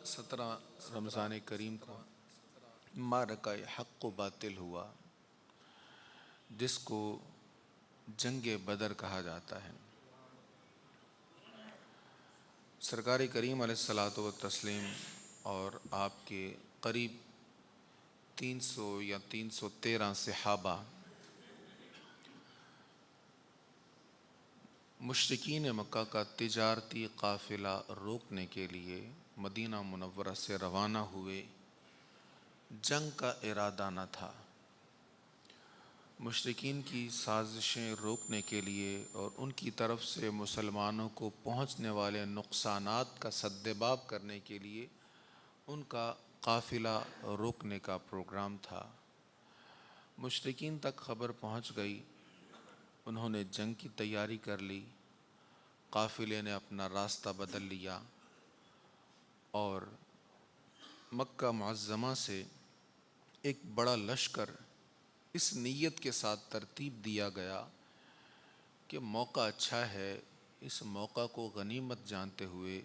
17 رمضان کریم کو معرکہ حق و باطل ہوا، جس کو جنگ بدر کہا جاتا ہے۔ سرکار کریم علیہ الصلاۃ والتسلیم اور آپ کے قریب 300 یا 313 صحابہ مشرکین مکہ کا تجارتی قافلہ روکنے کے لیے مدینہ منورہ سے روانہ ہوئے۔ جنگ کا ارادہ نہ تھا، مشرکین کی سازشیں روکنے کے لیے اور ان کی طرف سے مسلمانوں کو پہنچنے والے نقصانات کا سدباب کرنے کے لیے ان کا قافلہ روکنے کا پروگرام تھا۔ مشرکین تک خبر پہنچ گئی، انہوں نے جنگ کی تیاری کر لی، قافلے نے اپنا راستہ بدل لیا اور مکہ معظمہ سے ایک بڑا لشکر اس نیت کے ساتھ ترتیب دیا گیا کہ موقع اچھا ہے، اس موقع کو غنیمت جانتے ہوئے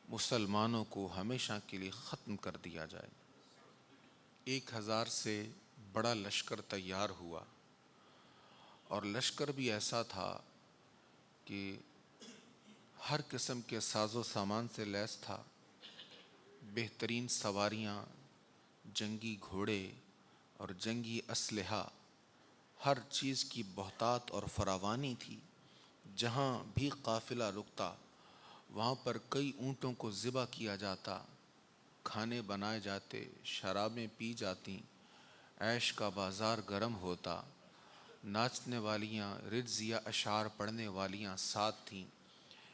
مسلمانوں کو ہمیشہ کے لیے ختم کر دیا جائے۔ 1000 سے بڑا لشکر تیار ہوا اور لشکر بھی ایسا تھا کہ ہر قسم کے ساز و سامان سے لیس تھا، بہترین سواریاں، جنگی گھوڑے اور جنگی اسلحہ، ہر چیز کی بہتات اور فراوانی تھی۔ جہاں بھی قافلہ رکتا وہاں پر کئی اونٹوں کو ذبح کیا جاتا، کھانے بنائے جاتے، شرابیں پی جاتی، عیش کا بازار گرم ہوتا، ناچنے والیاں، رجزیہ اشعار پڑھنے والیاں ساتھ تھیں۔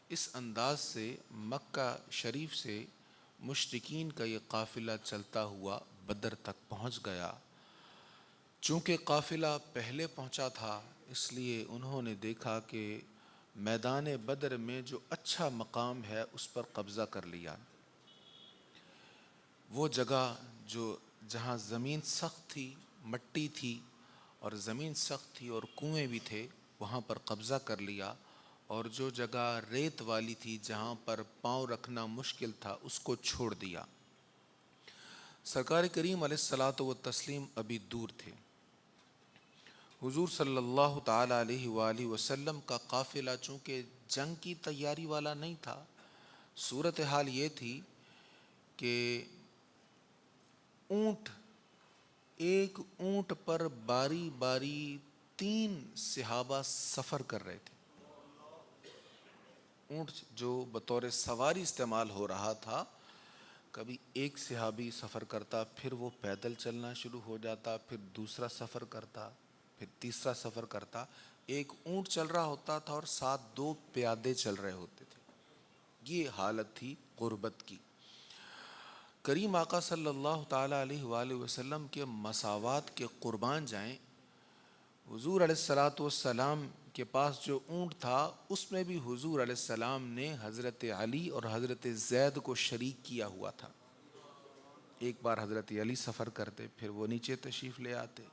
اس انداز سے مکہ شریف سے مشرکین کا یہ قافلہ چلتا ہوا بدر تک پہنچ گیا۔ چونکہ قافلہ پہلے پہنچا تھا اس لیے انہوں نے دیکھا کہ میدان بدر میں جو اچھا مقام ہے اس پر قبضہ کر لیا۔ وہ جگہ جہاں زمین سخت تھی، مٹی تھی اور زمین سخت تھی اور کنویں بھی تھے، وہاں پر قبضہ کر لیا، اور جو جگہ ریت والی تھی جہاں پر پاؤں رکھنا مشکل تھا اس کو چھوڑ دیا۔ سرکار کریم علیہ الصلاۃ والتسلیم ابھی دور تھے۔ حضور صلی اللہ تعالی علیہ وآلہ وسلم کا قافلہ چونکہ جنگ کی تیاری والا نہیں تھا، صورتحال یہ تھی کہ ایک اونٹ پر باری باری 3 صحابہ سفر کر رہے تھے۔ اونٹ جو بطور سواری استعمال ہو رہا تھا، کبھی ایک صحابی سفر کرتا، پھر وہ پیدل چلنا شروع ہو جاتا، پھر دوسرا سفر کرتا، پھر تیسرا سفر کرتا۔ ایک اونٹ چل رہا ہوتا تھا اور ساتھ 2 پیادے چل رہے ہوتے تھے۔ یہ حالت تھی غربت کی۔ کریم آقا صلی اللہ تعالی علیہ وآلہ وسلم کے مساوات کے قربان جائیں، حضور علیہ الصلاۃ والسلام کے پاس جو اونٹ تھا اس میں بھی حضور علیہ السلام نے حضرت علی اور حضرت زید کو شریک کیا ہوا تھا۔ ایک بار حضرت علی سفر کرتے، پھر وہ نیچے تشریف لے آتے،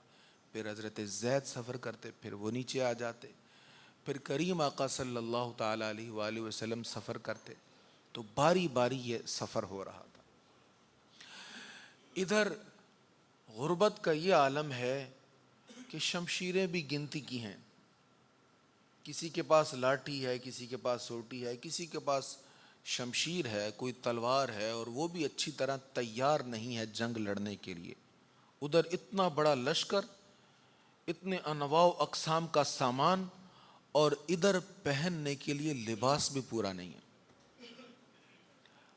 پھر حضرت زید سفر کرتے، پھر وہ نیچے آ جاتے، پھر کریم آقا صلی اللہ تعالی علیہ وآلہ وسلم سفر کرتے، تو باری باری یہ سفر ہو رہا تھا۔ ادھر غربت کا یہ عالم ہے کہ شمشیریں بھی گنتی کی ہیں، کسی کے پاس لاٹھی ہے، کسی کے پاس سوٹی ہے، کسی کے پاس شمشیر ہے، کوئی تلوار ہے، اور وہ بھی اچھی طرح تیار نہیں ہے جنگ لڑنے کے لیے۔ ادھر اتنا بڑا لشکر، اتنے انواع و اقسام کا سامان، اور ادھر پہننے کے لیے لباس بھی پورا نہیں ہے۔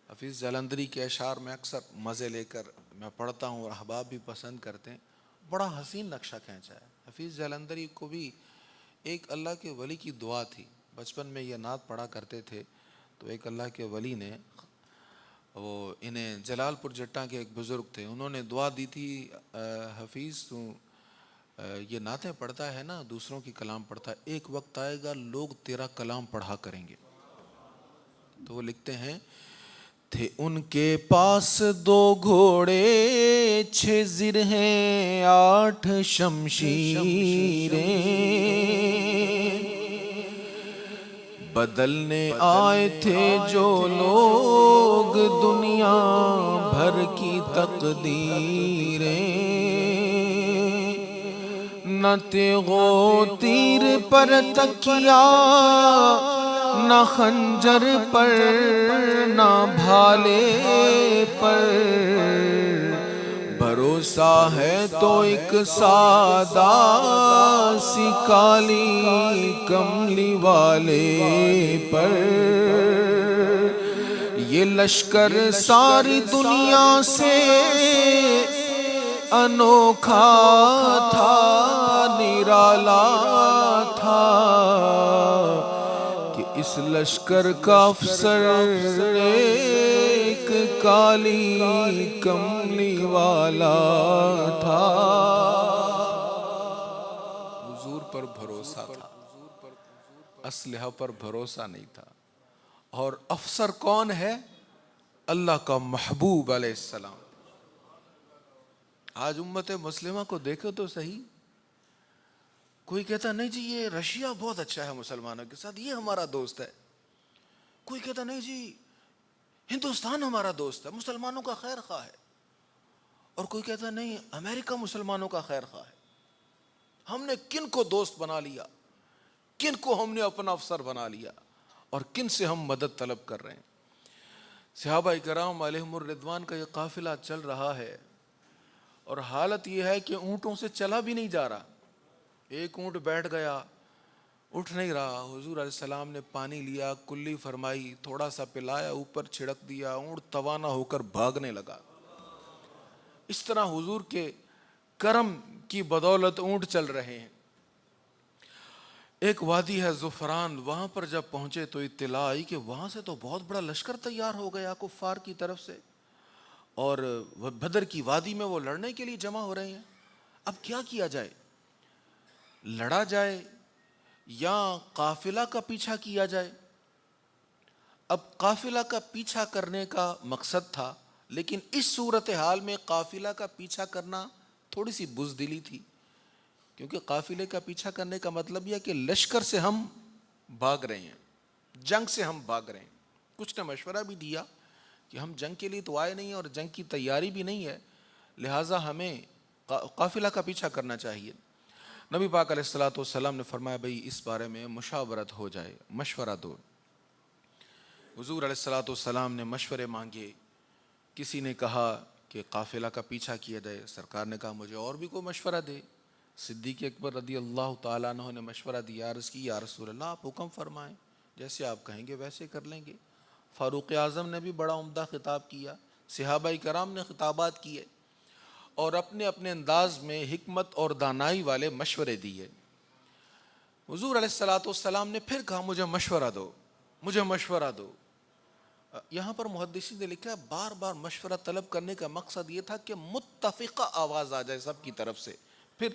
حفیظ جلندری کے اشعار میں اکثر مزے لے کر میں پڑھتا ہوں اور احباب بھی پسند کرتے ہیں، بڑا حسین نقشہ کھینچا ہے۔ حفیظ جلندری کو بھی ایک اللہ کے ولی کی دعا تھی، بچپن میں یہ نعت پڑھا کرتے تھے، تو ایک اللہ کے ولی نے انہیں جلال پور جٹاں کے ایک بزرگ تھے، انہوں نے دعا دی تھی، حفیظ تو یہ نعتیں پڑھتا ہے نا، دوسروں کی کلام پڑھتا ہے، ایک وقت آئے گا لوگ تیرا کلام پڑھا کریں گے۔ تو وہ لکھتے ہیں، تھے ان کے پاس 2 گھوڑے 6 زرہیں 8 شمشیریں، بدلنے آئے تھے جو لوگ دنیا تقدیریں، نہ تیغ و تیر پر تکیا، نہ خنجر پر نہ بھالے پر، بھروسہ ہے تو ایک سادہ سی کالی کملی والے پر۔ یہ لشکر ساری دنیا سے انوکھا تھا، نرالا تھا، کہ اس لشکر کا افسر ایک کالی کملی والا تھا۔ حضور پر بھروسہ تھا، اسلحہ پر بھروسہ نہیں تھا۔ اور افسر کون ہے؟ اللہ کا محبوب علیہ السلام۔ آج امت مسلمہ کو دیکھو تو صحیح، کوئی کہتا نہیں جی یہ رشیا بہت اچھا ہے مسلمانوں کے ساتھ، یہ ہمارا دوست ہے۔ کوئی کہتا نہیں جی ہندوستان ہمارا دوست ہے، مسلمانوں کا خیر خواہ ہے۔ اور کوئی کہتا نہیں امریکہ مسلمانوں کا خیر خواہ ہے۔ ہم نے کن کو دوست بنا لیا، کن کو ہم نے اپنا افسر بنا لیا، اور کن سے ہم مدد طلب کر رہے ہیں۔ صحابہ کرام علیہم الرضوان کا یہ قافلہ چل رہا ہے، اور حالت یہ ہے کہ اونٹوں سے چلا بھی نہیں جا رہا۔ ایک اونٹ بیٹھ گیا، اٹھ نہیں رہا۔ حضور علیہ السلام نے پانی لیا، کلی فرمائی، تھوڑا سا پلایا، اوپر چھڑک دیا، اونٹ توانا ہو کر بھاگنے لگا۔ اس طرح حضور کے کرم کی بدولت اونٹ چل رہے ہیں۔ ایک وادی ہے زفران، وہاں پر جب پہنچے تو اطلاع آئی کہ وہاں سے تو بہت بڑا لشکر تیار ہو گیا کفار کی طرف سے، اور بدر کی وادی میں وہ لڑنے کے لیے جمع ہو رہے ہیں۔ اب کیا کیا جائے؟ لڑا جائے یا قافلہ کا پیچھا کیا جائے؟ اب قافلہ کا پیچھا کرنے کا مقصد تھا، لیکن اس صورتحال میں قافلہ کا پیچھا کرنا تھوڑی سی بزدلی تھی، کیونکہ قافلے کا پیچھا کرنے کا مطلب یہ کہ لشکر سے ہم بھاگ رہے ہیں، جنگ سے ہم بھاگ رہے ہیں۔ کچھ نے مشورہ بھی دیا کہ ہم جنگ کے لیے تو آئے نہیں ہیں اور جنگ کی تیاری بھی نہیں ہے، لہٰذا ہمیں قافلہ کا پیچھا کرنا چاہیے۔ نبی پاک علیہ الصلوۃ والسلام نے فرمایا بھئی اس بارے میں مشاورت ہو جائے، مشورہ دو۔ حضور علیہ الصلوۃ والسلام نے مشورے مانگے۔ کسی نے کہا کہ قافلہ کا پیچھا کیا جائے، سرکار نے کہا مجھے اور بھی کوئی مشورہ دے۔ صدیق اکبر رضی اللہ تعالیٰ عنہ نے مشورہ دیا، عرض کی یا رسول اللہ آپ حکم فرمائیں، جیسے آپ کہیں گے ویسے کر لیں گے۔ فاروق اعظم نے بھی بڑا عمدہ خطاب کیا، صحابہ کرام نے خطابات کیے، اور اپنے اپنے انداز میں حکمت اور دانائی والے مشورے دیے۔ حضور علیہ الصلوۃ والسلام نے پھر کہا مجھے مشورہ دو، مجھے مشورہ دو۔ یہاں پر محدثین نے لکھا ہے بار بار مشورہ طلب کرنے کا مقصد یہ تھا کہ متفقہ آواز آ جائے سب کی طرف سے، پھر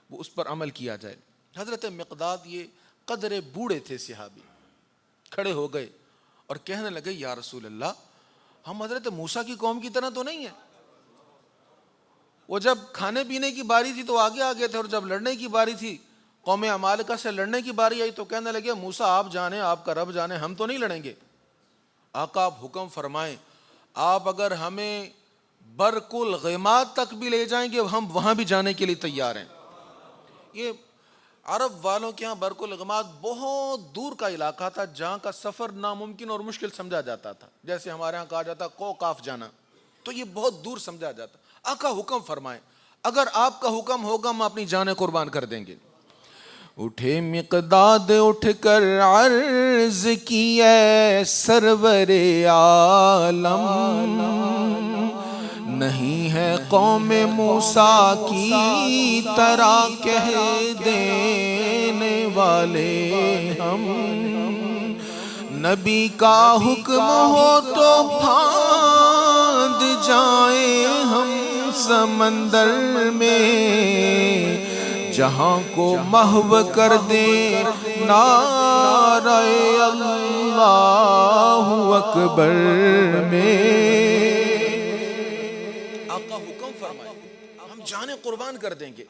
وہ اس پر عمل کیا جائے۔ حضرت مقداد یہ قدرے بوڑھے تھے صحابی، کھڑے ہو گئے اور کہنے لگے یا رسول اللہ ہم حضرت موسیٰ کی قوم کی طرح تو نہیں ہیں۔ وہ جب کھانے پینے کی باری تھی تو آگے آگے تھے، اور جب لڑنے کی باری تھی، قوم عمالقہ سے لڑنے کی باری آئی تو کہنے لگے موسیٰ آپ جانیں، آپ کا رب جانے، ہم تو نہیں لڑیں گے۔ آقا آپ حکم فرمائیں، آپ اگر ہمیں برق الغماد تک بھی لے جائیں گے ہم وہاں بھی جانے کے لیے تیار ہیں۔ یہ عرب والوں کے ہاں برق الغماد بہت دور کا علاقہ تھا، جہاں کا سفر ناممکن اور مشکل سمجھا جاتا تھا، جیسے ہمارے ہاں کہا جاتا کوکاف جانا، تو یہ بہت دور سمجھا جاتا۔ آقا حکم فرمائیں، اگر آپ کا حکم ہوگا ہم اپنی جانیں قربان کر دیں گے۔ اٹھے مقداد اٹھ کر عرض کی اے سرور عالم، نہیں ہے قوم موسیٰ کی طرح کہہ دینے والے ہم، نبی کا حکم ہو تو پھاند جائیں ہم سمندر میں، جہاں کو محو کر دیں نعرہ اللہ اکبر میں۔ آقا حکم فرمائے ہم جانیں قربان کر دیں گے۔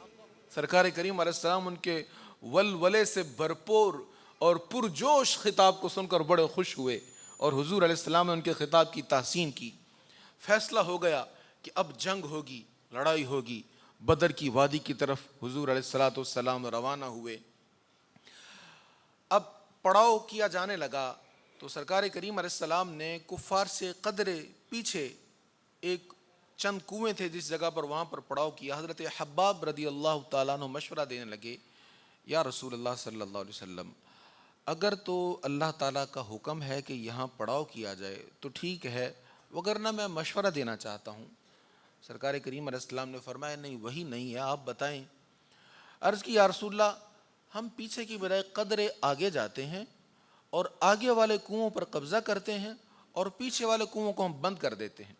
سرکار کریم علیہ السلام ان کے ولولے سے بھرپور اور پرجوش خطاب کو سن کر بڑے خوش ہوئے، اور حضور علیہ السلام نے ان کے خطاب کی تحسین کی۔ فیصلہ ہو گیا کہ اب جنگ ہوگی، لڑائی ہوگی، بدر کی وادی کی طرف حضور علیہ الصلوۃ والسلام روانہ ہوئے۔ اب پڑاؤ کیا جانے لگا تو سرکار کریم علیہ السلام نے کفار سے قدرے پیچھے ایک چند کنویں تھے جس جگہ پر، وہاں پر پڑاؤ کیا۔ حضرت حباب رضی اللہ تعالیٰ عنہ مشورہ دینے لگے، یا رسول اللہ صلی اللہ علیہ وسلم، اگر تو اللہ تعالیٰ کا حکم ہے کہ یہاں پڑاؤ کیا جائے تو ٹھیک ہے، وگرنہ میں مشورہ دینا چاہتا ہوں۔ سرکار کریم علیہ السلام نے فرمایا نہیں، وہی نہیں ہے، آپ بتائیں۔ عرض کی یا رسول اللہ، ہم پیچھے کی بجائے قدرے آگے جاتے ہیں اور آگے والے کنووں پر قبضہ کرتے ہیں اور پیچھے والے کنووں کو ہم بند کر دیتے ہیں،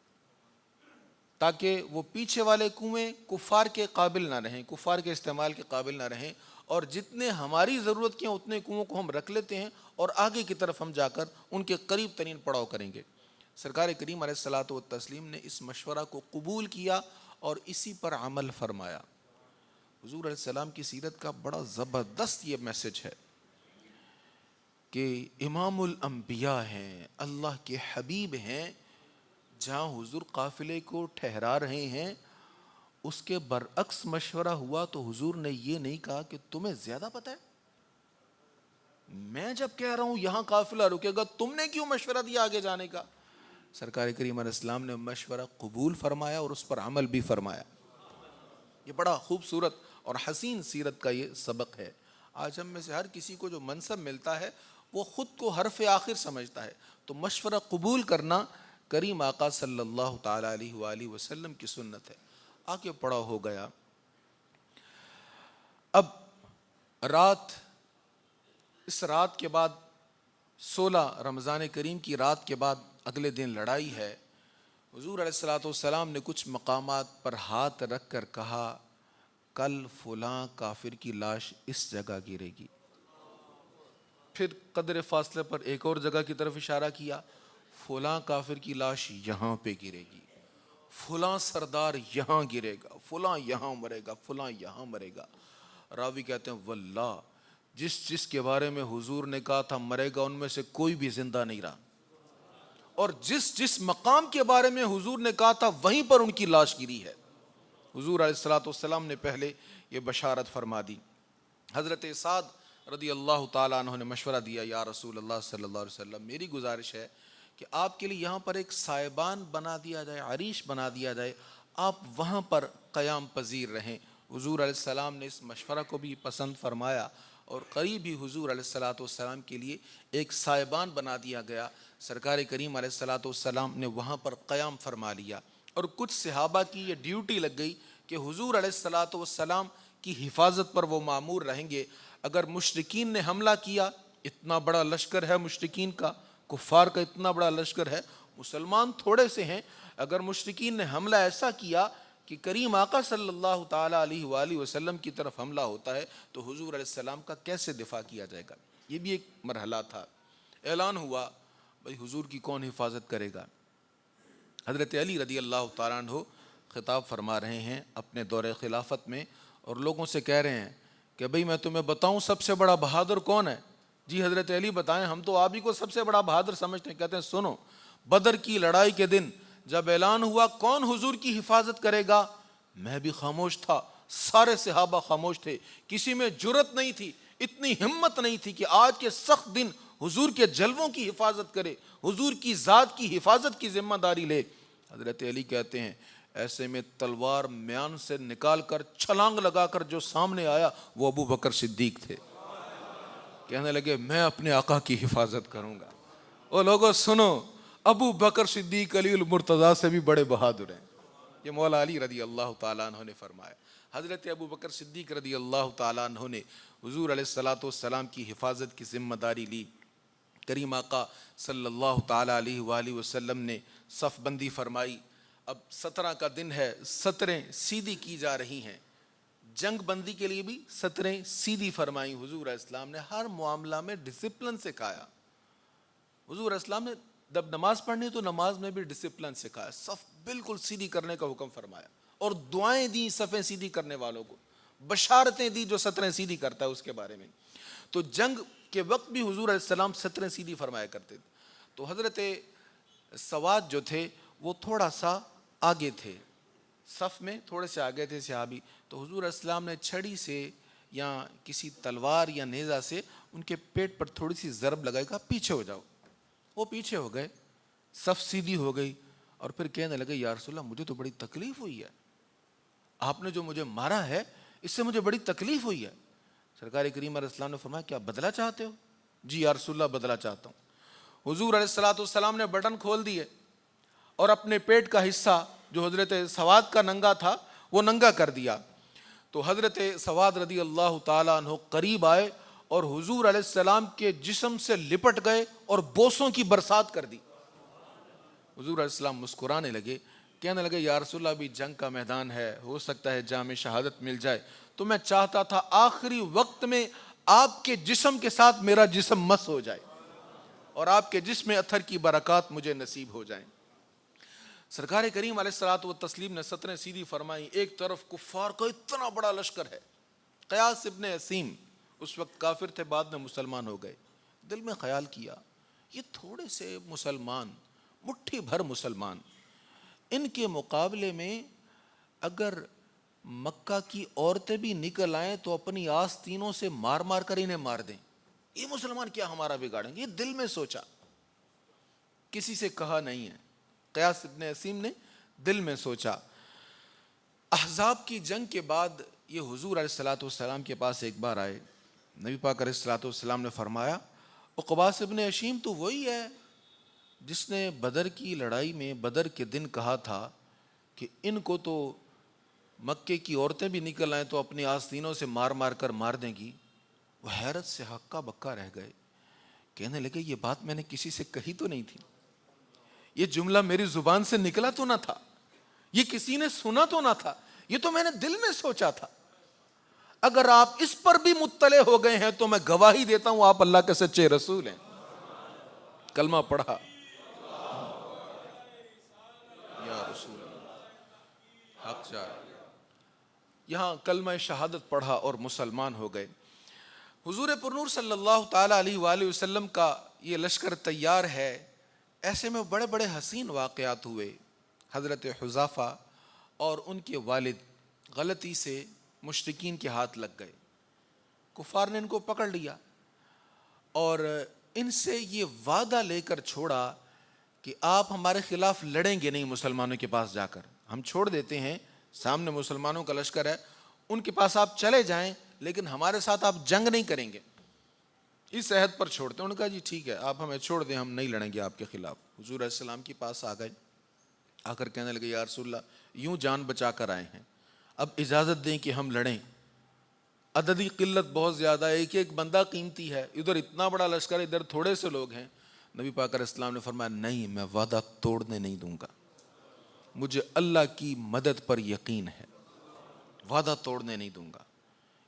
تاکہ وہ پیچھے والے کنویں کفار کے قابل نہ رہیں، کفار کے استعمال کے قابل نہ رہیں، اور جتنے ہماری ضرورت کے ہیں اتنے کنووں کو ہم رکھ لیتے ہیں اور آگے کی طرف ہم جا کر ان کے قریب ترین پڑاؤ کریں گے۔ سرکار کریم علیہ الصلوۃ والتسلیم نے اس مشورہ کو قبول کیا اور اسی پر عمل فرمایا۔ حضور علیہ السلام کی سیرت کا بڑا زبردست یہ میسج ہے کہ امام الانبیاء ہیں، اللہ کے حبیب ہیں، جہاں حضور قافلے کو ٹھہرا رہے ہیں اس کے برعکس مشورہ ہوا تو حضور نے یہ نہیں کہا کہ تمہیں زیادہ پتہ ہے، میں جب کہہ رہا ہوں یہاں قافلہ رکے گا تم نے کیوں مشورہ دیا آگے جانے کا؟ سرکار کریم علیہ السلام نے مشورہ قبول فرمایا اور اس پر عمل بھی فرمایا۔ یہ بڑا خوبصورت اور حسین سیرت کا یہ سبق ہے۔ آج ہم میں سے ہر کسی کو جو منصب ملتا ہے وہ خود کو حرف آخر سمجھتا ہے، تو مشورہ قبول کرنا کریم آقا صلی اللہ تعالیٰ علیہ وآلہ وسلم کی سنت ہے۔ آگے پڑاؤ ہو گیا۔ اب اس رات کے بعد 16 رمضان کریم کی رات کے بعد اگلے دن لڑائی ہے۔ حضور علیہ الصلوۃ والسلام نے کچھ مقامات پر ہاتھ رکھ کر کہا کل فلاں کافر کی لاش اس جگہ گرے گی، پھر قدر فاصلے پر ایک اور جگہ کی طرف اشارہ کیا، فلاں کافر کی لاش یہاں پہ گرے گی، فلاں سردار یہاں گرے گا، فلاں یہاں مرے گا، فلاں یہاں مرے گا۔ راوی کہتے ہیں واللہ جس کے بارے میں حضور نے کہا تھا مرے گا ان میں سے کوئی بھی زندہ نہیں رہا، اور جس مقام کے بارے میں حضور نے کہا تھا وہیں پر ان کی لاش گری ہے۔ حضور علیہ الصلوۃ والسلام نے پہلے یہ بشارت فرما دی۔ حضرت سعد رضی اللہ تعالیٰ عنہ نے مشورہ دیا، یا رسول اللہ صلی اللہ علیہ وسلم، میری گزارش ہے کہ آپ کے لیے یہاں پر ایک سائبان بنا دیا جائے، عریش بنا دیا جائے، آپ وہاں پر قیام پذیر رہیں۔ حضور علیہ السلام نے اس مشورہ کو بھی پسند فرمایا اور قریب ہی حضور علیہ الصلوۃ والسلام کے لیے ایک سائبان بنا دیا گیا۔ سرکار کریم علیہ الصلوۃ والسلام نے وہاں پر قیام فرما لیا، اور کچھ صحابہ کی یہ ڈیوٹی لگ گئی کہ حضور علیہ الصلوۃ والسلام کی حفاظت پر وہ مامور رہیں گے۔ اگر مشرکین نے حملہ کیا، اتنا بڑا لشکر ہے مشرکین کا، کفار کا اتنا بڑا لشکر ہے، مسلمان تھوڑے سے ہیں، اگر مشرکین نے حملہ ایسا کیا کہ کریم آقا صلی اللہ تعالیٰ علیہ وآلہ وسلم کی طرف حملہ ہوتا ہے تو حضور علیہ السلام کا کیسے دفاع کیا جائے گا؟ یہ بھی ایک مرحلہ تھا۔ اعلان ہوا بھائی حضور کی کون حفاظت کرے گا؟ حضرت علی رضی اللہ تعالیٰ عنہ خطاب فرما رہے ہیں اپنے دور خلافت میں، اور لوگوں سے کہہ رہے ہیں کہ بھئی میں تمہیں بتاؤں سب سے بڑا بہادر کون ہے؟ جی حضرت علی بتائیں، ہم تو آپ ہی کو سب سے بڑا بہادر سمجھتے ہیں۔ کہتے ہیں سنو، بدر کی لڑائی کے دن جب اعلان ہوا کون حضور کی حفاظت کرے گا، میں بھی خاموش تھا، سارے صحابہ خاموش تھے، کسی میں جرت نہیں تھی، اتنی ہمت نہیں تھی کہ آج کے سخت دن حضور کے جلووں کی حفاظت کرے، حضور کی ذات کی حفاظت کی ذمہ داری لے۔ حضرت علی کہتے ہیں ایسے میں تلوار میان سے نکال کر چھلانگ لگا کر جو سامنے آیا وہ ابو بکر صدیق تھے۔ کہنے لگے میں اپنے آقا کی حفاظت کروں گا۔ او لوگوں سنو، ابو بکر صدیق علی المرتضیٰ سے بھی بڑے بہادر ہیں، یہ مولا علی رضی اللہ تعالیٰ عنہ نے فرمایا۔ حضرت ابو بکر صدیق رضی اللہ تعالیٰ عنہ نے حضور علیہ الصلوۃ والسلام کی حفاظت کی ذمہ داری لی۔ کریم آقا صلی اللہ تعالیٰ علیہ وآلہ وسلم نے صف بندی فرمائی۔ اب 17 کا دن ہے، سطریں سیدھی کی جا رہی ہیں، جنگ بندی کے لیے بھی سطریں سیدھی فرمائی۔ حضور علیہ السلام نے ہر معاملہ میں ڈسپلن سکھایا۔ حضور علیہ السلام نے جب نماز پڑھنی تو نماز میں بھی ڈسپلن سکھایا، صف بالکل سیدھی کرنے کا حکم فرمایا، اور دعائیں دی صفیں سیدھی کرنے والوں کو، بشارتیں دی جو سطریں سیدھی کرتا ہے اس کے بارے میں۔ تو جنگ کے وقت بھی حضور علیہ السلام سطریں سیدھی فرمایا کرتے تھے۔ تو حضرت سواد جو تھے وہ تھوڑا سا آگے تھے، صف میں تھوڑے سے آگے تھے صحابی، تو حضور علیہ السلام نے چھڑی سے یا کسی تلوار یا نیزہ سے ان کے پیٹ پر تھوڑی سی ضرب لگائی، کہا پیچھے ہو جاؤ. وہ پیچھے ہو گئے، صف سیدھی ہو گئی، اور پھر کہنے لگے یا رسول اللہ مجھے تو بڑی تکلیف ہوئی ہے، آپ نے جو مجھے مارا ہے اس سے مجھے بڑی تکلیف ہوئی ہے. سرکار کریم علیہ السلام نے فرمایا کیا بدلہ چاہتے ہو؟ جی یا رسول اللہ بدلہ چاہتا ہوں. حضور علیہ السلام نے بٹن کھول دیے اور اپنے پیٹ کا حصہ جو حضرت سواد کا ننگا تھا وہ ننگا کر دیا. تو حضرت سواد رضی اللہ تعالیٰ عنہ قریب آئے اور حضور علیہ السلام کے جسم سے لپٹ گئے اور بوسوں کی برسات کر دی. حضور علیہ السلام مسکرانے لگے، کہنے لگے یا رسول اللہ ابھی جنگ کا میدان ہے، ہو سکتا ہے جام شہادت مل جائے، تو میں چاہتا تھا آخری وقت میں آپ کے جسم کے ساتھ میرا جسم مس ہو جائے اور آپ کے جسم میں اتھر کی برکات مجھے نصیب ہو جائیں. سرکار کریم علیہ الصلوۃ والتسلیم نے سطریں سیدھی فرمائی. ایک طرف کفار کا اتنا بڑا لشکر ہے، قیاس ابن اسیم اس وقت کافر تھے، بعد میں مسلمان ہو گئے. دل میں خیال کیا یہ تھوڑے سے مسلمان، مٹھی بھر مسلمان، ان کے مقابلے میں اگر مکہ کی عورتیں بھی نکل آئیں تو اپنی آستینوں سے مار مار کر انہیں مار دیں، یہ مسلمان کیا ہمارا بگاڑیں گے. یہ دل میں سوچا، کسی سے کہا نہیں ہے. قیاس ابن اسیم نے دل میں سوچا. احزاب کی جنگ کے بعد یہ حضور علیہ الصلوۃ والسلام کے پاس ایک بار آئے. نبی پاک علیہ الصلوۃ والسلام نے فرمایا عقباس ابن اشیم تو وہی ہے جس نے بدر کی لڑائی میں بدر کے دن کہا تھا کہ ان کو تو مکے کی عورتیں بھی نکل آئیں تو اپنی آستینوں سے مار مار کر مار دیں گی. وہ حیرت سے ہکا بکا رہ گئے، کہنے لگے یہ بات میں نے کسی سے کہی تو نہیں تھی، یہ جملہ میری زبان سے نکلا تو نہ تھا، یہ کسی نے سنا تو نہ تھا، یہ تو میں نے دل میں سوچا تھا. اگر آپ اس پر بھی مطلع ہو گئے ہیں تو میں گواہی دیتا ہوں آپ اللہ کے سچے رسول ہیں. کلمہ پڑھا یا رسول اللہ، حق جائے. یہاں کلمہ شہادت پڑھا اور مسلمان ہو گئے. حضور پرنور صلی اللہ تعالیٰ علیہ وآلہ وسلم کا یہ لشکر تیار ہے. ایسے میں بڑے بڑے حسین واقعات ہوئے. حضرت حذیفہ اور ان کے والد غلطی سے مشرکین کے ہاتھ لگ گئے، کفار نے ان کو پکڑ لیا اور ان سے یہ وعدہ لے کر چھوڑا کہ آپ ہمارے خلاف لڑیں گے نہیں. مسلمانوں کے پاس جا کر ہم چھوڑ دیتے ہیں، سامنے مسلمانوں کا لشکر ہے، ان کے پاس آپ چلے جائیں لیکن ہمارے ساتھ آپ جنگ نہیں کریں گے، اس عہد پر چھوڑتے ہیں. انہوں نے کہا جی ٹھیک ہے آپ ہمیں چھوڑ دیں، ہم نہیں لڑیں گے آپ کے خلاف. حضور علیہ السلام کے پاس آ گئے، آ کر کہنے لگے یا رسول اللہ یوں جان بچا کر آئے ہیں، اب اجازت دیں کہ ہم لڑیں. عددی قلت بہت زیادہ ہے، ایک ایک بندہ قیمتی ہے، ادھر اتنا بڑا لشکر، ادھر تھوڑے سے لوگ ہیں. نبی پاک علیہ السلام نے فرمایا نہیں، میں وعدہ توڑنے نہیں دوں گا، مجھے اللہ کی مدد پر یقین ہے، وعدہ توڑنے نہیں دوں گا.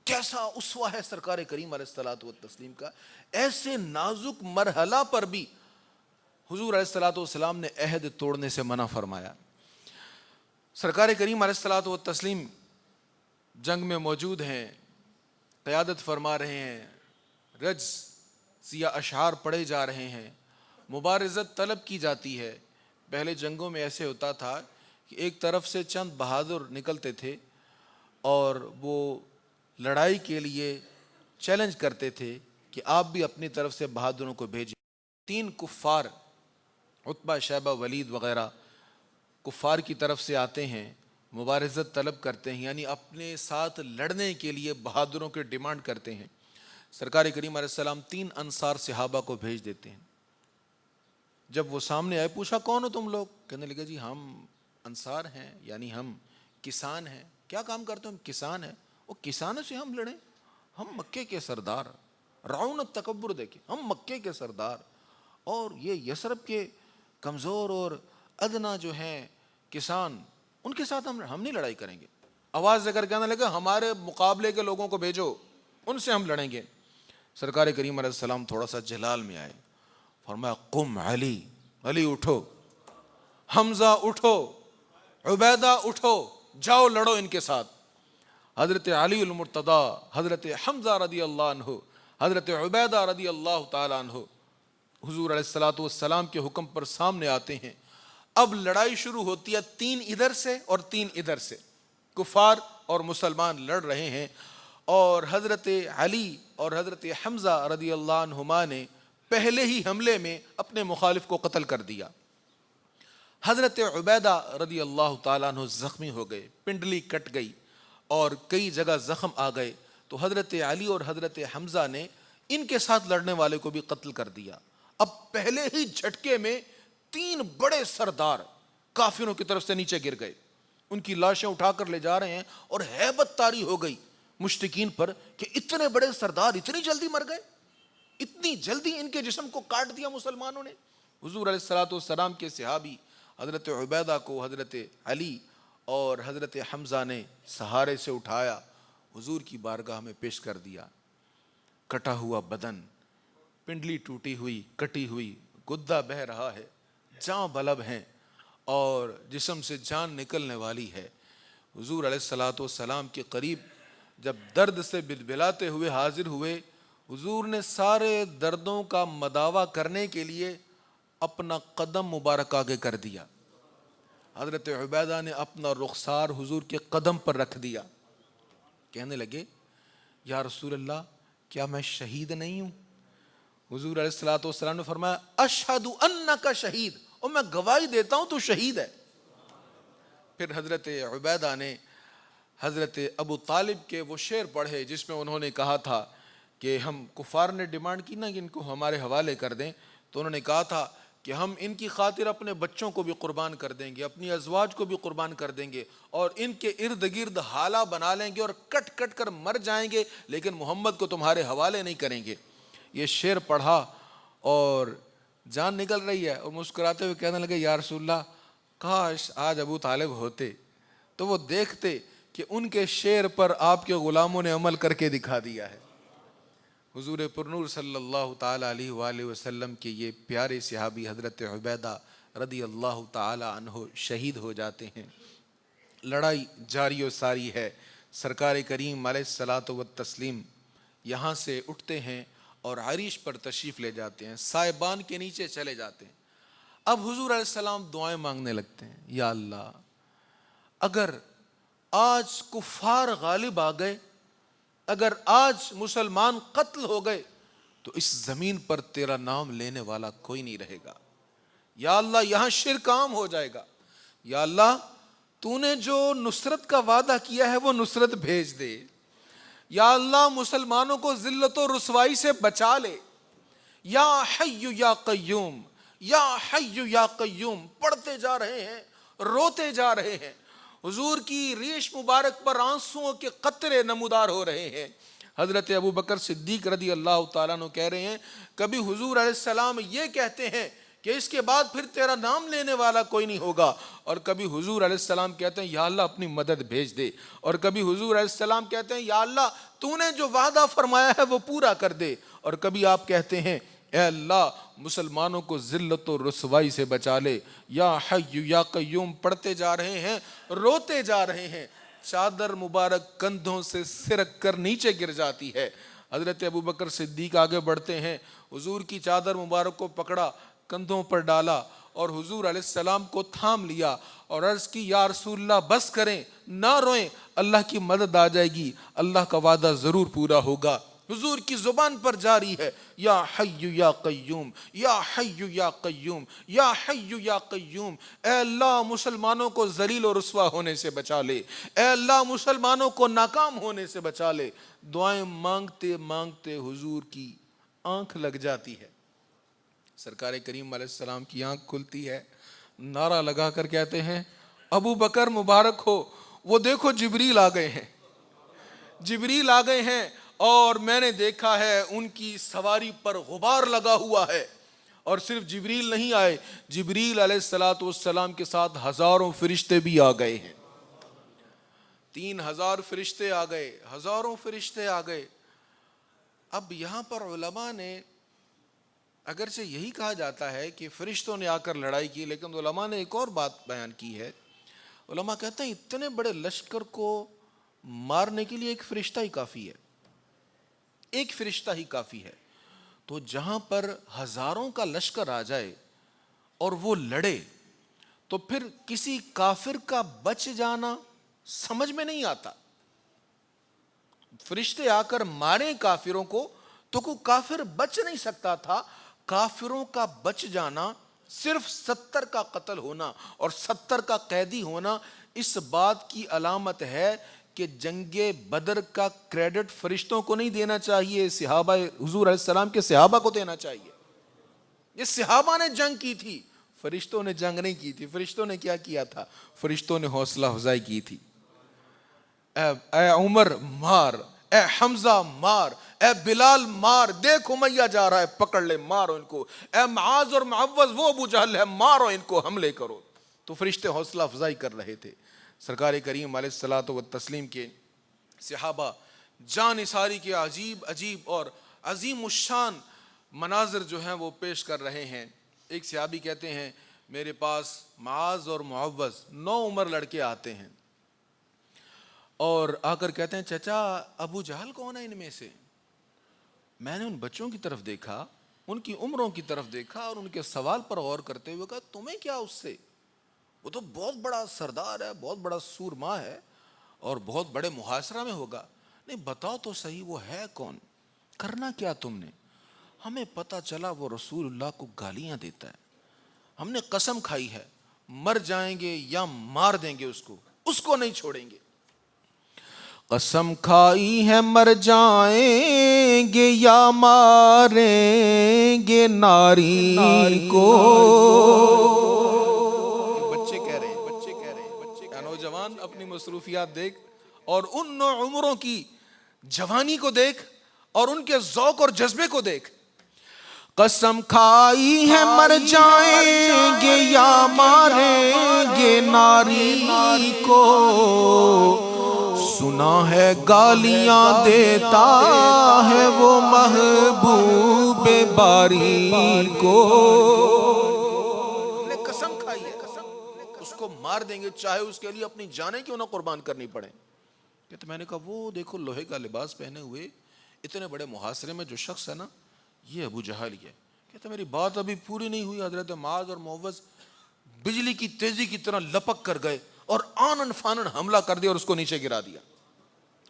کیسا اسوہ ہے سرکار کریم علیہ الصلوۃ والتسلیم کا. ایسے نازک مرحلہ پر بھی حضور علیہ الصلوۃ والسلام نے عہد توڑنے سے منع فرمایا. سرکار کریم علیہ الصلوۃ والتسلیم جنگ میں موجود ہیں، قیادت فرما رہے ہیں، رجز یا اشعار پڑھے جا رہے ہیں، مبارزت طلب کی جاتی ہے. پہلے جنگوں میں ایسے ہوتا تھا کہ ایک طرف سے چند بہادر نکلتے تھے اور وہ لڑائی کے لیے چیلنج کرتے تھے کہ آپ بھی اپنی طرف سے بہادروں کو بھیجیں. 3 کفار عتبہ شیبہ ولید وغیرہ کفار کی طرف سے آتے ہیں، مبارزت طلب کرتے ہیں، یعنی اپنے ساتھ لڑنے کے لیے بہادروں کے ڈیمانڈ کرتے ہیں. سرکار کریم علیہ السلام 3 انصار صحابہ کو بھیج دیتے ہیں. جب وہ سامنے آئے پوچھا کون ہو تم لوگ؟ کہنے لگے جی ہم انصار ہیں، یعنی ہم کسان ہیں. کیا کام کرتے ہو؟ ہم کسان ہیں. وہ کسانوں سے ہم لڑیں؟ ہم مکے کے سردار، رعونت تکبر دیکھیں، ہم مکے کے سردار اور یہ یثرب کے کمزور اور ادنا جو ہیں کسان، ان کے ساتھ ہم نہیں لڑائی کریں گے. آواز دے کر کہنے لگا ہمارے مقابلے کے لوگوں کو بھیجو، ان سے ہم لڑیں گے. سرکار کریم علیہ السلام تھوڑا سا جلال میں آئے، فرمایا قم علی، علی اٹھو، حمزہ اٹھو، عبیدہ اٹھو، جاؤ لڑو ان کے ساتھ. حضرت علی المرتضی، حضرت حمزہ رضی اللہ عنہ، حضرت عبیدہ رضی اللہ تعالیٰ عنہ حضور علیہ الصلوۃ والسلام کے حکم پر سامنے آتے ہیں. اب لڑائی شروع ہوتی ہے، 3 ادھر سے اور 3 ادھر سے، کفار اور مسلمان لڑ رہے ہیں، اور حضرت علی اور حضرت حمزہ رضی اللہ عنہما نے پہلے ہی حملے میں اپنے مخالف کو قتل کر دیا۔ حضرت عبیدہ رضی اللہ تعالیٰ عنہ زخمی ہو گئے، پنڈلی کٹ گئی اور کئی جگہ زخم آ گئے، تو حضرت علی اور حضرت حمزہ نے ان کے ساتھ لڑنے والے کو بھی قتل کر دیا۔ اب پہلے ہی جھٹکے میں 3 بڑے سردار کافروں کی طرف سے نیچے گر گئے، ان کی لاشیں اٹھا کر لے جا رہے ہیں، اور ہیبت طاری ہو گئی مشرکین پر کہ اتنے بڑے سردار اتنی جلدی مر گئے، اتنی جلدی ان کے جسم کو کاٹ دیا مسلمانوں نے۔ حضور علیہ الصلوۃ والسلام کے صحابی حضرت عبیدہ کو حضرت علی اور حضرت حمزہ نے سہارے سے اٹھایا، حضور کی بارگاہ میں پیش کر دیا۔ کٹا ہوا بدن، پنڈلی ٹوٹی ہوئی، کٹی ہوئی، گدا بہہ رہا ہے، جاں بلب ہیں اور جسم سے جان نکلنے والی ہے۔ حضور علیہ الصلوۃ والسلام کے قریب جب درد سے بلبلاتے ہوئے حاضر ہوئے، حضور نے سارے دردوں کا مداوا کرنے کے لیے اپنا قدم مبارک آگے کر دیا۔ حضرت عبیدہ نے اپنا رخسار حضور کے قدم پر رکھ دیا، کہنے لگے یا رسول اللہ کیا میں شہید نہیں ہوں؟ حضور علیہ الصلوۃ والسلام نے فرمایا اشہد انک شہید، اور میں گواہی دیتا ہوں تو شہید ہے۔ پھر حضرت عبیدہ نے حضرت ابو طالب کے وہ شعر پڑھے جس میں انہوں نے کہا تھا کہ ہم کفار نے ڈیمانڈ کی نا کہ ان کو ہمارے حوالے کر دیں، تو انہوں نے کہا تھا کہ ہم ان کی خاطر اپنے بچوں کو بھی قربان کر دیں گے، اپنی ازواج کو بھی قربان کر دیں گے، اور ان کے ارد گرد حالہ بنا لیں گے اور کٹ کٹ کر مر جائیں گے، لیکن محمد کو تمہارے حوالے نہیں کریں گے۔ یہ شعر پڑھا اور جان نکل رہی ہے، اور مسکراتے ہوئے کہنے لگے یا رسول اللہ کاش آج ابو طالب ہوتے تو وہ دیکھتے کہ ان کے شعر پر آپ کے غلاموں نے عمل کر کے دکھا دیا ہے۔ حضور پرنور صلی اللہ تعالیٰ علیہ وآلہ وسلم کے یہ پیارے صحابی حضرت عبیدہ رضی اللہ تعالیٰ عنہ شہید ہو جاتے ہیں۔ لڑائی جاری و ساری ہے، سرکار کریم علیہ الصلاۃ والتسلیم یہاں سے اٹھتے ہیں اور عریش پر تشریف لے جاتے ہیں، سائبان کے نیچے چلے جاتے ہیں۔ اب حضور علیہ السلام دعائیں مانگنے لگتے ہیں، یا اللہ اگر آج کفار غالب آ گئے، اگر آج مسلمان قتل ہو گئے تو اس زمین پر تیرا نام لینے والا کوئی نہیں رہے گا، یا اللہ یہاں شرک عام ہو جائے گا، یا اللہ تو نے جو نصرت کا وعدہ کیا ہے وہ نصرت بھیج دے، یا اللہ مسلمانوں کو ذلت و رسوائی سے بچا لے، یا حی یا قیوم، یا حی یا قیوم پڑھتے جا رہے ہیں، روتے جا رہے ہیں، حضور کی ریش مبارک پر آنسوؤں کے قطرے نمودار ہو رہے ہیں۔ حضرت ابو بکر صدیق رضی اللہ تعالیٰ عنہ کہہ رہے ہیں کبھی حضور علیہ السلام یہ کہتے ہیں کہ اس کے بعد پھر تیرا نام لینے والا کوئی نہیں ہوگا، اور کبھی حضور علیہ السلام کہتے ہیں یا اللہ اپنی مدد بھیج دے، اور کبھی حضور علیہ السلام کہتے ہیں یا اللہ تو نے جو وعدہ فرمایا ہے وہ پورا کر دے، اور کبھی آپ کہتے ہیں اے اللہ مسلمانوں کو ذلت و رسوائی سے بچا لے، یا حی یا قیوم پڑھتے جا رہے ہیں، روتے جا رہے ہیں، چادر مبارک کندھوں سے سرک کر نیچے گر جاتی ہے۔ حضرت ابو بکر صدیق آگے بڑھتے ہیں، حضور کی چادر مبارک کو پکڑا، کندھوں پر ڈالا اور حضور علیہ السلام کو تھام لیا اور عرض کی یا رسول اللہ بس کریں، نہ روئیں، اللہ کی مدد آ جائے گی، اللہ کا وعدہ ضرور پورا ہوگا۔ حضور کی زبان پر جاری ہے یا حی یا قیوم، یا حی یا قیوم، یا حی یا قیوم، اے اللہ مسلمانوں کو ذلیل و رسوا ہونے سے بچا لے، اے اللہ مسلمانوں کو ناکام ہونے سے بچا لے۔ دعائیں مانگتے مانگتے حضور کی آنکھ لگ جاتی ہے، سرکار کریم علیہ السلام کی آنکھ کھلتی ہے، نعرہ لگا کر کہتے ہیں ابو بکر مبارک ہو، وہ دیکھو جبریل آ گئے ہیں، جبریل آ گئے ہیں، اور میں نے دیکھا ہے ان کی سواری پر غبار لگا ہوا ہے، اور صرف جبریل نہیں آئے، جبریل علیہ الصلوۃ والسلام کے ساتھ ہزاروں فرشتے بھی آ گئے ہیں، 3000 فرشتے آ گئے، ہزاروں فرشتے آ گئے۔ اب یہاں پر علماء نے اگرچہ یہی کہا جاتا ہے کہ فرشتوں نے آ کر لڑائی کی، لیکن علماء نے ایک اور بات بیان کی ہے، علماء کہتے ہیں اتنے بڑے لشکر کو مارنے کے لیے ایک فرشتہ ہی کافی ہے، ایک فرشتہ ہی کافی ہے، تو جہاں پر ہزاروں کا لشکر آ جائے اور وہ لڑے تو پھر کسی کافر کا بچ جانا سمجھ میں نہیں آتا. فرشتے آ کر مارے کافروں کو تو کوئی کافر بچ نہیں سکتا تھا. کافروں کا بچ جانا، صرف 70 کا قتل ہونا اور 70 کا قیدی ہونا اس بات کی علامت ہے کہ جنگ بدر کا کریڈٹ فرشتوں کو نہیں دینا چاہیے، صحابہ حضور علیہ السلام کے صحابہ کو دینا چاہیے. یہ صحابہ نے جنگ کی تھی، فرشتوں نے جنگ نہیں کی تھی. فرشتوں نے کیا کیا تھا؟ فرشتوں نے حوصلہ افزائی کی تھی. اے عمر مار، اے حمزہ مار، اے بلال مار، دیکھ امیہ جا رہا ہے پکڑ لے مارو ان کو، اے معاذ اور معوذ وہ ابو جہل ہے مارو ان کو حملے کرو. تو فرشتے حوصلہ افزائی کر رہے تھے. سرکار کریم علیہ الصلوۃ والتسلیم کے صحابہ جان نثاری کے عجیب عجیب اور عظیم الشان مناظر جو ہیں وہ پیش کر رہے ہیں. ایک صحابی کہتے ہیں میرے پاس معاذ اور معوذ 9 عمر لڑکے آتے ہیں اور آ کر کہتے ہیں چچا ابو جہل کون ہے ان میں سے؟ میں نے ان بچوں کی طرف دیکھا، ان کی عمروں کی طرف دیکھا اور ان کے سوال پر غور کرتے ہوئے کہا تمہیں کیا اس سے؟ وہ تو بہت بڑا سردار ہے، بہت بڑا سورما ہے اور بہت بڑے محاصرہ میں ہوگا. نہیں بتاؤ تو صحیح وہ ہے کون، کرنا کیا تم نے؟ ہمیں پتہ چلا وہ رسول اللہ کو گالیاں دیتا ہے، ہم نے قسم کھائی ہے مر جائیں گے یا مار دیں گے اس کو نہیں چھوڑیں گے. قسم کھائی ہے مر جائیں گے یا ماریں گے ناری کو. بچے کہہ رہے ہیں نوجوان اپنی مصروفیات دیکھ اور ان 9 عمروں کی جوانی کو دیکھ اور ان کے ذوق اور جذبے کو دیکھ. قسم کھائی ہے مر جائیں گے یا ماریں گے ناری کو، سنا ہے گالیاں دیتا ہے وہ محبوب باری کو. نے قسم کھائی ہے اس کو مار دیں گے چاہے اس کے لیے اپنی جانیں کیوں نہ قربان کرنی پڑے. تو میں نے کہا وہ دیکھو لوہے کا لباس پہنے ہوئے اتنے بڑے محاصرے میں جو شخص ہے نا یہ ابو جہل ہی ہے. کہتے میری بات ابھی پوری نہیں ہوئی، حضرت معاذ اور معوذ بجلی کی تیزی کی طرح لپک کر گئے اور آنن فانن حملہ کر دیا اور اس کو نیچے گرا دیا.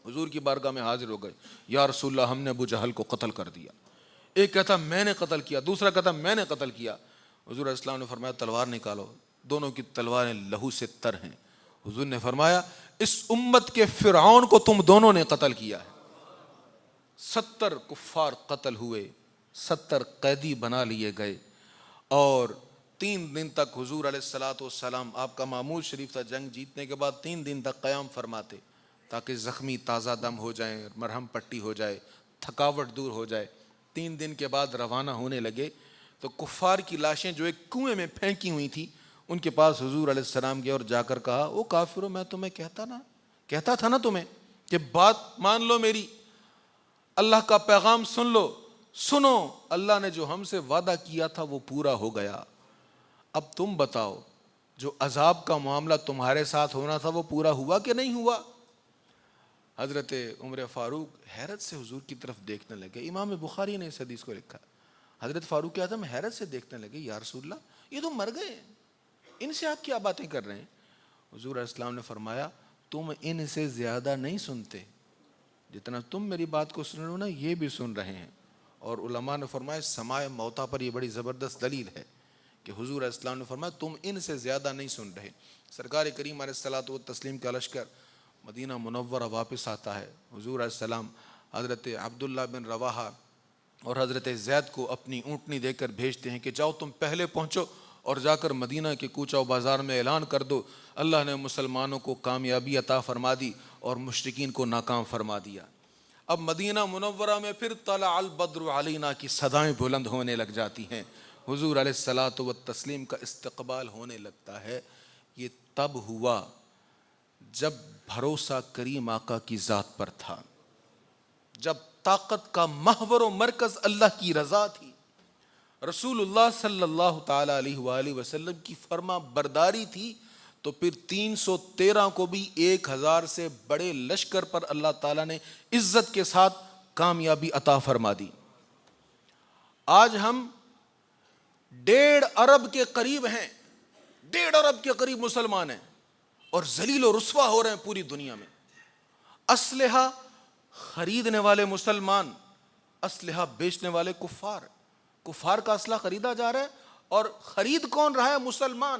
حضور کی بارگاہ میں حاضر ہو گئے، یا رسول اللہ ہم نے ابو جہل کو قتل کر دیا. ایک کہتا میں نے قتل کیا، دوسرا کہتا میں نے قتل کیا. حضور علیہ السلام نے فرمایا تلوار نکالو. دونوں کی تلواریں لہو سے تر ہیں. حضور نے فرمایا اس امت کے فرعون کو تم دونوں نے قتل کیا ہے. 70 کفار قتل ہوئے، 70 قیدی بنا لیے گئے اور 3 دن تک حضور علیہ الصلوۃ والسلام آپ کا معمول شریف تھا جنگ جیتنے کے بعد 3 دن تک قیام فرماتے تاکہ زخمی تازہ دم ہو جائیں، مرہم پٹی ہو جائے، تھکاوٹ دور ہو جائے. 3 دن کے بعد روانہ ہونے لگے تو کفار کی لاشیں جو ایک کنویں میں پھینکی ہوئی تھی ان کے پاس حضور علیہ السلام گئے اور جا کر کہا او کافروں میں تمہیں کہتا تھا نا تمہیں کہ بات مان لو میری، اللہ کا پیغام سن لو. سنو اللہ نے جو ہم سے وعدہ کیا تھا وہ پورا ہو گیا. اب تم بتاؤ جو عذاب کا معاملہ تمہارے ساتھ ہونا تھا وہ پورا ہوا کہ نہیں ہوا؟ حضرت عمر فاروق حیرت سے حضور کی طرف دیکھنے لگے. امام بخاری نے اس حدیث کو لکھا. حضرت فاروق اعظم حیرت سے دیکھنے لگے یا رسول اللہ یہ تو مر گئے، ان سے آپ کیا باتیں کر رہے ہیں؟ حضور علیہ السلام نے فرمایا تم ان سے زیادہ نہیں سنتے، جتنا تم میری بات کو سن رہے ہو نا یہ بھی سن رہے ہیں. اور علماء نے فرمایا سماع موتا پر یہ بڑی زبردست دلیل ہے کہ حضور علیہ السلام نے فرمایا تم ان سے زیادہ نہیں سن رہے. سرکار کریم علیہ الصلوۃ والتسلیم کا لشکر مدینہ منورہ واپس آتا ہے. حضور علیہ السلام حضرت عبداللہ بن رواحہ اور حضرت زید کو اپنی اونٹنی دے کر بھیجتے ہیں کہ جاؤ تم پہلے پہنچو اور جا کر مدینہ کے کوچہ و بازار میں اعلان کر دو اللہ نے مسلمانوں کو کامیابی عطا فرما دی اور مشرکین کو ناکام فرما دیا. اب مدینہ منورہ میں پھر طلع البدر علینا کی صدائیں بلند ہونے لگ جاتی ہیں. حضور علیہ الصلوۃ والتسلیم کا استقبال ہونے لگتا ہے. یہ تب ہوا جب بھروسہ کریم آقا کی ذات پر تھا، جب طاقت کا محور و مرکز اللہ کی رضا تھی، رسول اللہ صلی اللہ تعالی علیہ وآلہ وسلم کی فرما برداری تھی. تو پھر 313 کو بھی 1000 سے بڑے لشکر پر اللہ تعالیٰ نے عزت کے ساتھ کامیابی عطا فرما دی. آج ہم 1.5 ارب کے قریب ہیں، 1.5 ارب کے قریب مسلمان ہیں اور ذلیل و رسوا ہو رہے ہیں پوری دنیا میں. اسلحہ خریدنے والے مسلمان، اسلحہ بیچنے والے کفار. کفار کا اسلحہ خریدا جا رہا ہے اور خرید کون رہا ہے؟ مسلمان.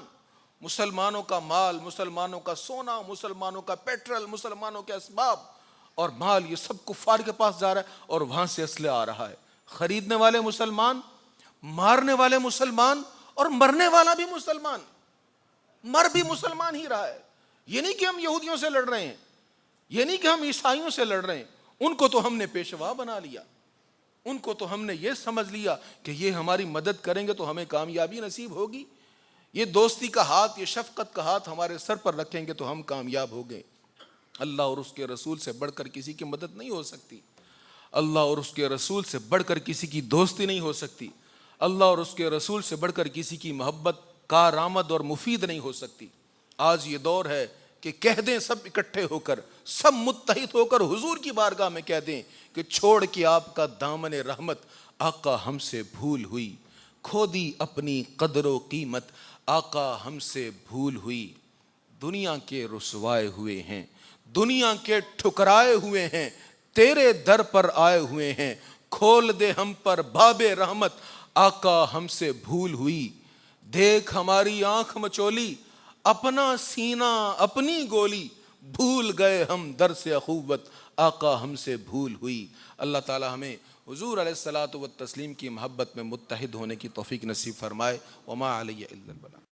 مسلمانوں کا مال، مسلمانوں کا سونا، مسلمانوں کا پیٹرول، مسلمانوں کے اسباب اور مال، یہ سب کفار کے پاس جا رہا ہے اور وہاں سے اسلحہ آ رہا ہے. خریدنے والے مسلمان، مارنے والے مسلمان اور مرنے والا بھی مسلمان. مر بھی مسلمان ہی رہا ہے. یہ نہیں کہ ہم یہودیوں سے لڑ رہے ہیں، یہ نہیں کہ ہم عیسائیوں سے لڑ رہے ہیں. ان کو تو ہم نے پیشوا بنا لیا، ان کو تو ہم نے یہ سمجھ لیا کہ یہ ہماری مدد کریں گے تو ہمیں کامیابی نصیب ہوگی. یہ دوستی کا ہاتھ، یہ شفقت کا ہاتھ ہمارے سر پر رکھیں گے تو ہم کامیاب ہو گئے. اللہ اور اس کے رسول سے بڑھ کر کسی کی مدد نہیں ہو سکتی. اللہ اور اس کے رسول سے بڑھ کر کسی کی دوستی نہیں ہو سکتی. اللہ اور اس کے رسول سے بڑھ کر کسی کی محبت کارآمد اور مفید نہیں ہو سکتی. آج یہ دور ہے کہ کہہ دیں سب اکٹھے ہو کر، سب متحد ہو کر حضور کی بارگاہ میں کہہ دیں کہ چھوڑ کے آپ کا دامن رحمت آقا ہم سے بھول ہوئی، کھو دی اپنی قدر و قیمت آقا ہم سے بھول ہوئی. دنیا کے رسوائے ہوئے ہیں، دنیا کے ٹھکرائے ہوئے ہیں، تیرے در پر آئے ہوئے ہیں. کھول دے ہم پر باب رحمت آقا ہم سے بھول ہوئی. دیکھ ہماری آنکھ مچولی، اپنا سینہ اپنی گولی، بھول گئے ہم در سے اخوت آقا ہم سے بھول ہوئی. اللہ تعالی ہمیں حضور علیہ الصلوۃ والتسلیم کی محبت میں متحد ہونے کی توفیق نصیب فرمائے. وما علی الا البلاغ.